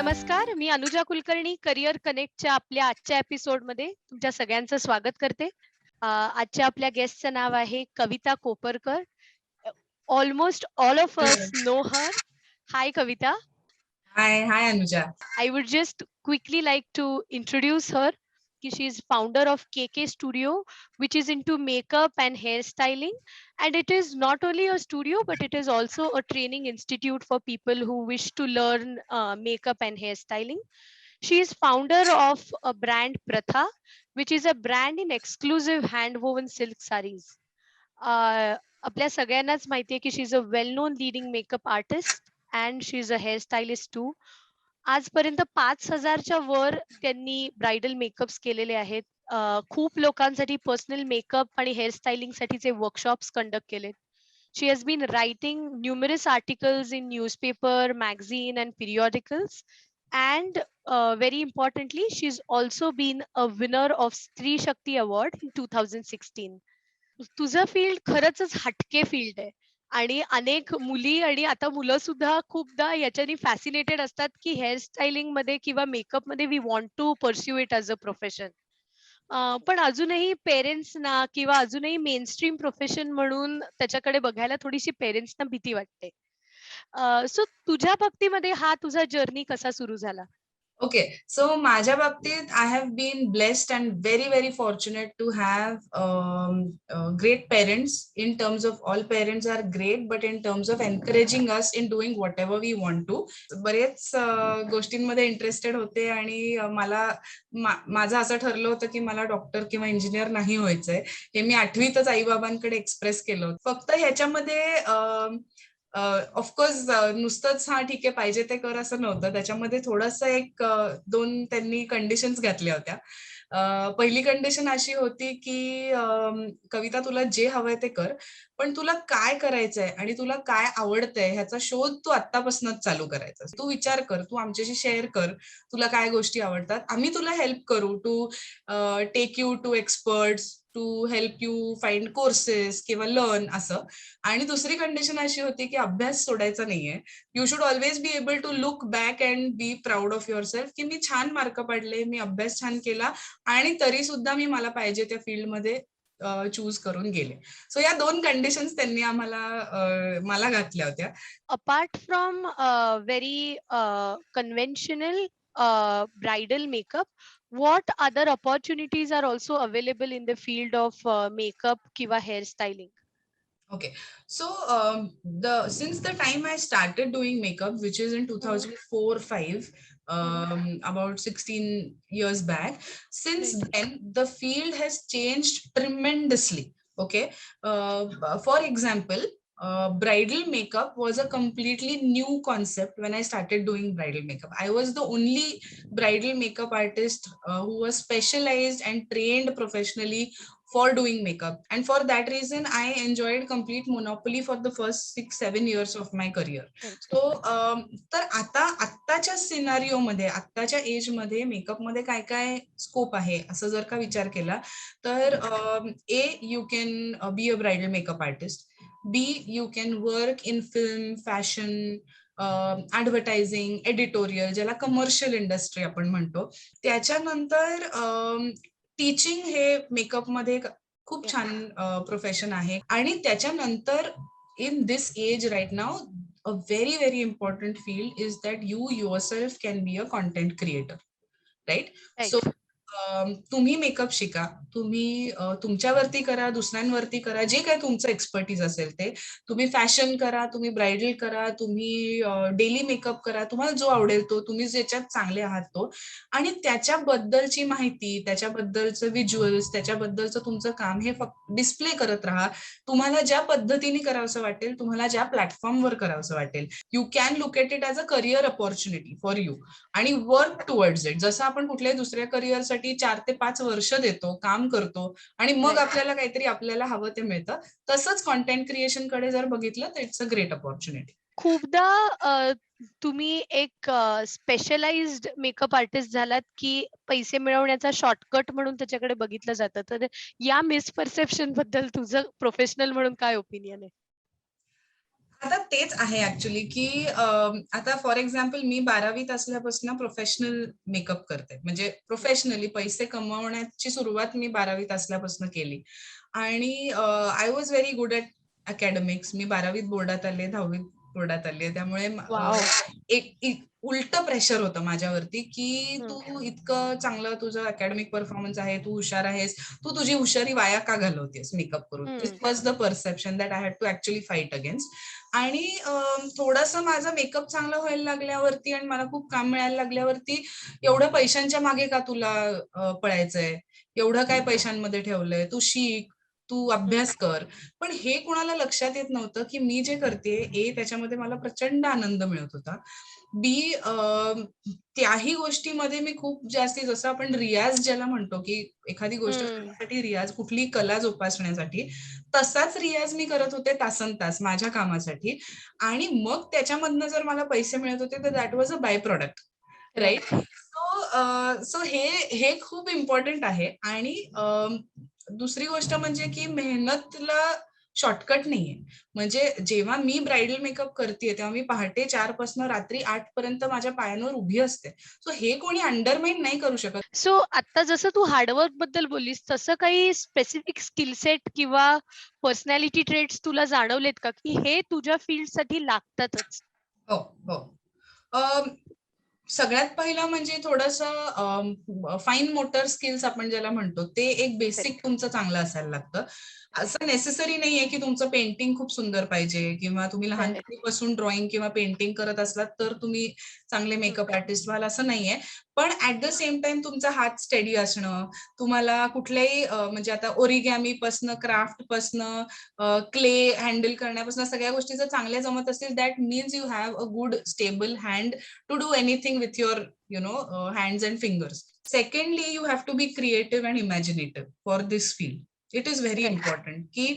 नमस्कार, मी अनुजा कुलकर्णी करिअर कनेक्टच्या आपल्या आजच्या एपिसोडमध्ये तुमच्या सगळ्यांचं स्वागत करते. आजच्या आपल्या गेस्टचं नाव आहे Kavita Koparkar. Almost all of us know her. Hi Kavita. Hi Anuja. I would just quickly like to introduce her. She is founder of KK Studio, which is into makeup and hairstyling. And it is not only a studio, but it is also a training institute for people who wish to learn makeup and hairstyling. She is founder of a brand Pratha, which is a brand in exclusive hand woven silk sarees. आपल्या सगळ्यांनाच माहिती आहे की she is a well known leading makeup artist and she is a hairstylist too. आजपर्यंत 5,000च्या वर त्यांनी bridal makeups केलेले आहेत. खूप लोकांसाठी पर्सनल मेकअप आणि हेअरस्टायलिंग साठीचे वर्कशॉप्स कंडक्ट केलेत. She has been writing numerous articles in newspaper, magazine, and periodicals. And very importantly, she's also been a winner of Stree Shakti Award in 2016. तुझं फील्ड खरंच हटके फील्ड आहे आणि अनेक मुली आणि आता मुलं सुद्धा खूपदा याच्यानी फॅसिनेटेड असतात की हेअरस्टायलिंग मध्ये किंवा मेकअप मध्ये we want to pursue it as a profession. पण अजूनही पेरेंट्सना किंवा अजूनही मेनस्ट्रीम प्रोफेशन म्हणून त्याच्याकडे बघायला थोडीशी पेरेंट्सना भीती वाटते. सो तुझ्या बाबतीमध्ये हा तुझा जर्नी कसा सुरू झाला? Okay, so माझ्या बाबतीत I have been blessed and very fortunate to have great parents. In terms of all parents are great, but in terms of encouraging us in doing whatever we want to. बरेच गोष्टींमध्ये interested होते आणि माझं असं ठरलं होतं की मला डॉक्टर किंवा इंजिनियर नाही व्हायचंय. हे मी 8वीतच आई-बाबांकडे एक्सप्रेस केलं होतं. फक्त ह्याच्यामध्ये ऑफकोर्स नुसतंच हा ठीक आहे पाहिजे ते कर असं नव्हतं. त्याच्यामध्ये थोडंसं एक 2 त्यांनी कंडिशन्स घातल्या होत्या. पहिली कंडिशन अशी होती की कविता तुला जे हवंय ते कर, पण तुला काय करायचंय आणि तुला काय आवडतंय ह्याचा शोध तू आत्तापासूनच चालू करायचा. तू विचार कर, तू आमच्याशी शेअर कर, तुला काय गोष्टी आवडतात. आम्ही तुला हेल्प करू to take you to experts, to help you find courses किंवा लर्न असं. आणि दुसरी कंडिशन अशी होती की अभ्यास सोडायचा नाहीये. You should always be able to look back and be proud of yourself की मी छान मार्क पडले, मी अभ्यास छान केला आणि तरी सुद्धा मी मला पाहिजे त्या फील्डमध्ये चूज करून गेले. सो या 2 कंडिशन्स त्यांनी मला घातल्या होत्या. Apart from very conventional bridal makeup, what other opportunities are also available in the field of makeup kiva hairstyling? Okay, so since the time I started doing makeup, which is in 2004-5, about 16 years back, since Right. then the field has changed tremendously. Okay, for example, bridal makeup was a completely new concept when I started doing bridal makeup. I was the only bridal makeup artist who was specialized and trained professionally for doing makeup, and for that reason I enjoyed complete monopoly for the first 6-7 years of my career. Right. So तर आत्ताच्या scenario मध्ये, आत्ताच्या age मध्ये makeup मध्ये काय काय scope आहे असं जर का विचार केला तर you can be a bridal makeup artist. B, you can work in film, fashion, advertising, editorial, ज्याला कमर्शियल इंडस्ट्री आपण म्हणतो. त्याच्यानंतर टीचिंग हे मेकअप मध्ये खूप छान प्रोफेशन आहे. आणि त्याच्यानंतर इन दिस एज राईट नाव a very important field is that you yourself can be a content creator, right? So Right. तुम्ही मेकअप शिका, तुम्ही तुमच्यावरती करा, दुसऱ्यांवरती करा, जे काय तुमचं एक्सपर्टीज असेल ते. तुम्ही फॅशन करा, तुम्ही ब्रायडल करा, तुम्ही डेली मेकअप करा, तुम्हाला जो आवडेल तो, तुम्ही ज्याच्यात चांगले आहात तो, आणि त्याच्याबद्दलची माहिती, त्याच्याबद्दलचं व्हिज्युअल्स, त्याच्याबद्दलचं तुमचं काम हे फक्त डिस्प्ले करत राहा. तुम्हाला ज्या पद्धतीने करावंसं वाटेल, तुम्हाला ज्या प्लॅटफॉर्मवर करावंसं वाटेल, you can look at it as a career opportunity for you आणि वर्क टुवर्ड्स इट. जसं आपण कुठल्याही दुसऱ्या करिअरसाठी 4 ते 5 वर्ष देतो, काम करतो आणि मग आपल्याला काहीतरी आपल्याला हवं ते मिळतं, तसंच कॉन्टेंट क्रिएशन कडे जर बघितलं तर इट्स अ ग्रेट अपॉर्च्युनिटी. खूपदा तुम्ही एक स्पेशलाइज्ड मेकअप आर्टिस्ट झालात की पैसे मिळवण्याचा शॉर्टकट म्हणून त्याच्याकडे बघितलं जातं. तर या मिसपरसेप्शन बद्दल तुझं प्रोफेशनल म्हणून काय ओपिनियन आहे? आता तेच आहे ऍक्च्युली की आता फॉर एक्झाम्पल मी 12वीत असल्यापासून प्रोफेशनल मेकअप करते, म्हणजे प्रोफेशनली पैसे कमवण्याची सुरुवात मी 12वीत असल्यापासून केली. आणि I was very good at academics. मी 12वीत बोर्डात आले, 10वीत बोर्डात आले, त्यामुळे वाव. एक उलट प्रेशर होतं माझ्यावरती की हम्म, तू इतकं चांगलं तुझं अकॅडमिक परफॉर्मन्स आहे, तू हुशार आहेस, तू तुझी हुशारी वाया का घालवतेस मेकअप करून. This hmm, was the perception that I had to actually fight against. आणि थोडंसं माझा मेकअप चांगला व्हायला लागल्यावरती आणि मला खूप काम मिळायला लागल्यावरती, एवढं पैशांच्या मागे का तुला पळायचंय, एवढं काय पैशांमध्ये ठेवलंय, तू शिक, तू हम्म, अभ्यास कर. पण हे कोणाला लक्षात येत नव्हतं की मी जे करते त्याच्यामध्ये मला प्रचंड आनंद मिळत होता. बी त्याही गोष्टीमध्ये मी खूप जास्ती, जसं आपण रियाज ज्याला म्हणतो की एखादी गोष्ट हम्म. करण्यासाठी रियाज, कुठली कला जोपासण्यासाठी, तसाच रियाज मी करत होते तासन तास माझ्या कामासाठी. आणि मग त्याच्यामधनं जर मला पैसे मिळत होते तर that was a byproduct, right. Right. So हे हे खूप इम्पॉर्टंट आहे. आणि दुसरी गोष्ट म्हणजे की मेहनतला शॉर्टकट नाहीये. म्हणजे जेव्हा मी ब्रायडल मेकअप करतेय तेव्हा मी पहाटे 4 पासून रात्री 8 पर्यंत माझ्या पायांवर उभी असते. सो हे कोणी अंडरमाइन नाही करू शकत. सो आता जसं तू हार्डवर्क बद्दल बोललीस, तसं काही स्पेसिफिक स्किल सेट किंवा पर्सनॅलिटी ट्रेट्स तुला जाणवलेत का, की हे तुझ्या फील्डसाठी लागतातच? हो, हो. सगळ्यात पहिलं म्हणजे थोडंसं फाईन मोटर स्किल्स आपण ज्याला म्हणतो, ते एक बेसिक करेक्ट. तुमचं चांगलं असायला लागतं. असं नेसेसरी नाहीये की तुमचं पेंटिंग खूप सुंदर पाहिजे किंवा तुम्ही करेक्ट. लहानपणीपासून ड्रॉइंग किंवा पेंटिंग करत असलात तर तुम्ही चांगले मेकअप आर्टिस्ट व्हाल, असं नाहीये. पण ऍट द सेम टाइम तुमचा हात स्टेडी असणं, तुम्हाला कुठल्याही म्हणजे आता ओरिगॅमी पासनं, क्राफ्ट पासनं, क्ले हँडल करण्यापासून सगळ्या गोष्टी जर चांगल्या जमत असतील, that means you have a good stable hand to do anything with your hands and fingers. Secondly, you have to be creative and imaginative for this field. It is very right. important की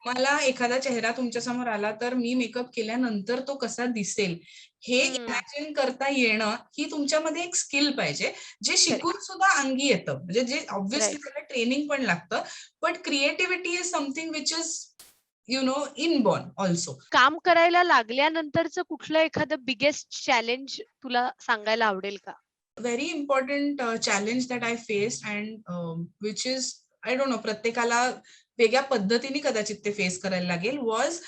मला एखादा चेहरा तुमच्या समोर आला तर मी makeup केल्यानंतर तो कसा दिसेल हे इमॅजिन करता येणं, ही तुमच्यामध्ये एक स्किल पाहिजे, जे शिकून करेक्ट. सुद्धा अंगी येतं. म्हणजे जे ऑब्व्हियसली राईट. त्याला ट्रेनिंग पण लागतं. But creativity is something which is inborn also. काम करायला लागल्यानंतरचं कुठलं एखादं बिगेस्ट चॅलेंज तुला सांगायला आवडेल का? Very important challenge that I faced and which is, I don't know, प्रत्येकाला वेगळ्या पद्धतीने कदाचित ते फेस करायला लागेल, वॉज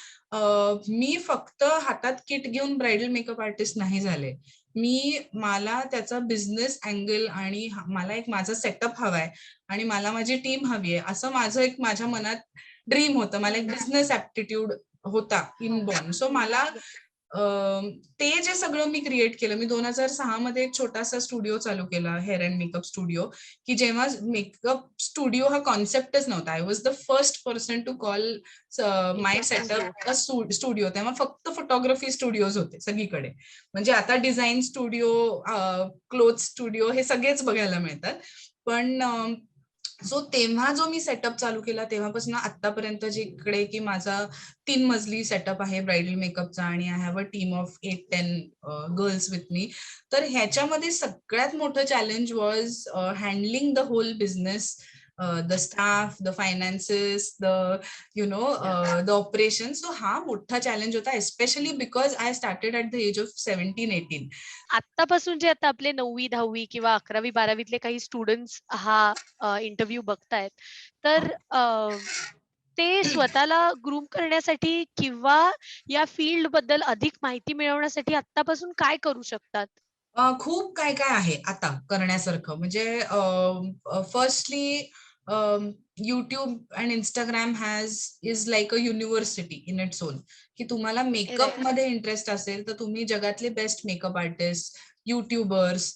मी फक्त हातात किट घेऊन ब्रायडल मेकअप आर्टिस्ट नाही झाले. मला त्याचा बिझनेस अँगल आणि मला एक माझा सेटअप हवाय आणि मला माझी टीम हवी आहे, असं माझं एक माझ्या मनात ड्रीम होतं. मला एक बिझनेस ऍप्टिट्यूड होता इनबॉर्न. सो मला ते जे सगळं मी क्रिएट केलं, मी 2006 मध्ये एक छोटासा स्टुडिओ चालू केला, हेअर अँड मेकअप स्टुडिओ, की जेव्हा मेकअप स्टुडिओ हा कॉन्सेप्टच नव्हता. I was the first person to call its my a studio. Setup a studio. तेव्हा फक्त फोटोग्राफी स्टुडिओज होते सगळीकडे. म्हणजे आता डिझाईन स्टुडिओ, क्लोथ स्टुडिओ हे सगळेच बघायला मिळतात. पण सो तेव्हा जो मी सेटअप चालू केला तेव्हापासून आतापर्यंत जिकडे की माझा 3 मजली सेटअप आहे ब्रायडल मेकअपचा आणि I have a team of 8-10 girls with me. तर ह्याच्यामध्ये सगळ्यात मोठं challenge was handling the whole business, the staff, the finances, the operation. So हा मोठा चॅलेंज होता, especially because I started at the age of 17-18. आत्तापासून जे आता आपले 9वी 10वी किंवा 11वी 12वीतले काही स्टुडंट्स हा इंटरव्ह्यू बघतायत, तर ते स्वतःला ग्रूम करण्यासाठी किंवा या फील्ड बद्दल अधिक माहिती मिळवण्यासाठी आत्तापासून काय करू शकतात? खूप काय काय आहे आता करण्यासारखं. म्हणजे firstly YouTube and Instagram is like a university in its own. की तुम्हाला मेकअप राईट. मध्ये इंटरेस्ट असेल तर तुम्ही जगातले best makeup artist, YouTubers,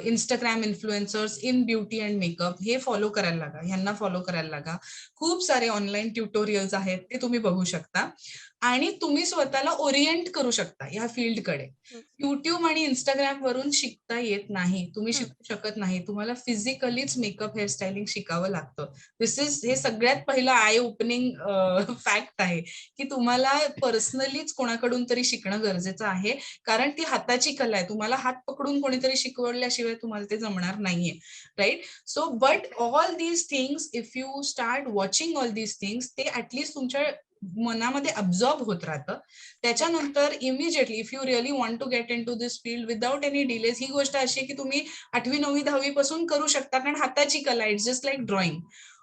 Instagram influencers in beauty and makeup हे फॉलो करायला लागा, ह्यांना फॉलो करायला लागा. खूप सारे ऑनलाईन ट्युटोरियल्स आहेत, ते तुम्ही बघू शकता आणि तुम्ही स्वतःला ओरिएंट करू शकता या फील्डकडे. युट्यूब आणि इंस्टाग्राम वरून शिकता येत नाही, तुम्ही शिकू शकत नाही. तुम्हाला फिजिकलीच मेकअप हेअरस्टायलिंग शिकावं लागतं. हे सगळ्यात पहिलं आय ओपनिंग फॅक्ट आहे की तुम्हाला पर्सनलीच कोणाकडून तरी शिकणं गरजेचं आहे, कारण ती हाताची कला आहे. तुम्हाला हात पकडून कोणीतरी शिकवल्याशिवाय तुम्हाला ते जमणार नाहीये, right. So but all these things, if you start watching all these things, ते ऍटलीस्ट तुमच्या मनामध्ये अब्झॉर्ब होत राहतं. त्याच्यानंतर immediately if you really want to get into this field without any delays, ही गोष्ट अशी आहे की तुम्ही 8वी 9वी 10वी पासून करू शकता, कारण हाताची कला, it's just like drawing.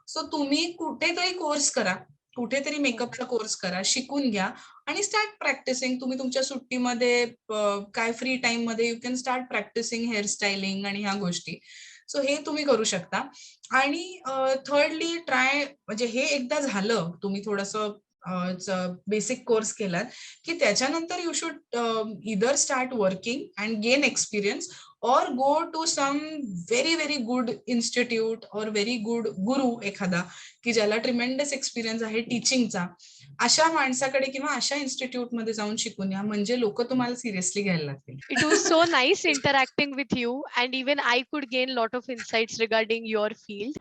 So तुम्ही कुठेतरी कोर्स करा, कुठेतरी मेकअपचा कोर्स करा, शिकून घ्या आणि स्टार्ट प्रॅक्टिसिंग. तुम्ही तुमच्या सुट्टीमध्ये काय फ्री टाइम मध्ये यू कॅन स्टार्ट प्रॅक्टिसिंग हेअरस्टाईलिंग आणि ह्या गोष्टी. सो हे तुम्ही करू शकता. आणि थर्डली ट्राय, म्हणजे हे एकदा झालं तुम्ही थोडंसं बेसिक कोर्स केलात की त्याच्यानंतर you should either start working and gain experience or go to some very very good institute or very good guru एखादा की ज्याला ट्रिमेंडस एक्सपिरियन्स आहे टीचिंगचा, अशा माणसाकडे किंवा अशा इन्स्टिट्यूट मध्ये जाऊन शिकून या, म्हणजे लोक तुम्हाला सिरियसली घ्यायला लागतील. It was so nice interacting with you, and even I could gain a lot of insights regarding your field.